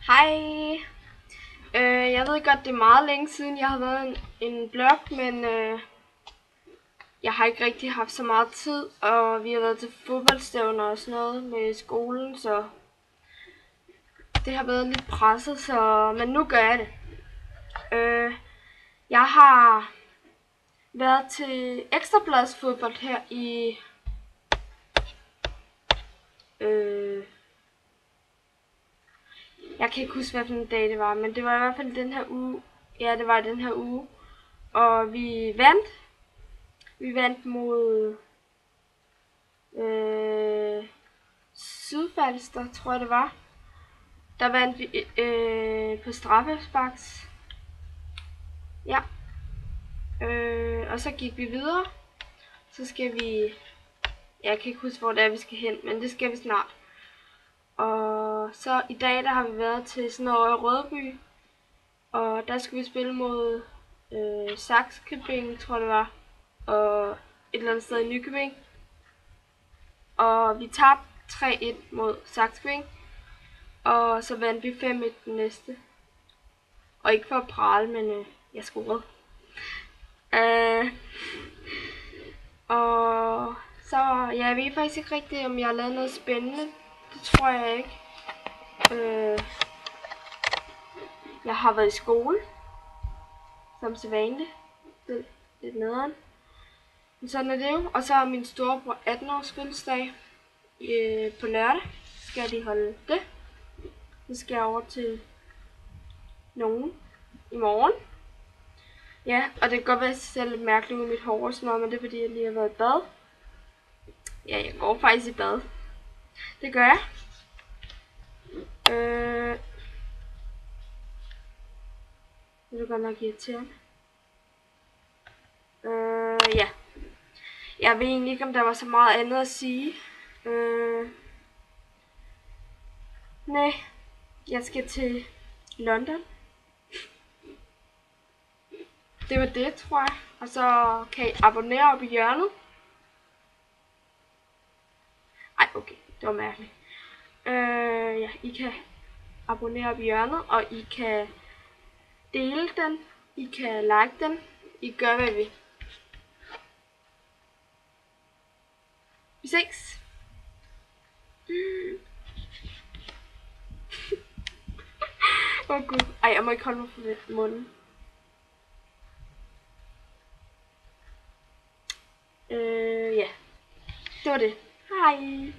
Hej. Jeg ved godt, det er meget længe siden, jeg har været en blog, men jeg har ikke rigtig haft så meget tid, og vi har været til fodboldstævner og sådan noget med skolen, så det har været lidt presset, men nu gør jeg det. Jeg har været til Ekstrabladets fodbold her i jeg kan ikke huske, hvilken dag det var, men det var i hvert fald den her uge. Ja, det var den her uge. Og vi vandt. Vi vandt mod Sydfalster, tror jeg det var. Der vandt vi på straffesparks. Ja. Og så gik vi videre. Så skal vi... Jeg kan ikke huske, hvor det er, vi skal hen, men det skal vi snart. Og så i dag, der har vi været til sådan noget i Rødby. Og der skulle vi spille mod Sakskøbing, tror jeg det var. Og et eller andet sted i Nykøbing. Og vi tabte 3-1 mod Sakskøbing. Og så vandt vi 5-1 den næste. Og ikke for at prale, men jeg scorede. Og så, ja, jeg ved faktisk ikke rigtigt, om jeg har lavet noget spændende. Det tror jeg ikke. Jeg har været i skole. Som sædvanligt. Det er lidt nederen. Men sådan er det jo. Og så er min storebror 18 års fødselsdag på lørdag. Skal de holde det. Så skal jeg over til nogen i morgen. Ja, og det kan godt være, at jeg ser lidt mærkeligt ud i mit hår og sådan noget, men det er fordi, jeg lige har været i bad. Ja, jeg går faktisk i bad. Det gør jeg. Det er godt nok irriterende. Ja. Jeg ved egentlig ikke, om der var så meget andet at sige. Nej, jeg skal til London. Det var det, tror jeg. Og så kan I abonnere op i hjørnet. Ej, okay, det var mærkeligt. Ja, I kan abonnere op i hjørnet, og I kan dele den. I kan like den. I gør, hvad I vil. Vi ses. Åh gud. Ej, jeg må ikke holde mig for munden. Ja. Det var det. Hej.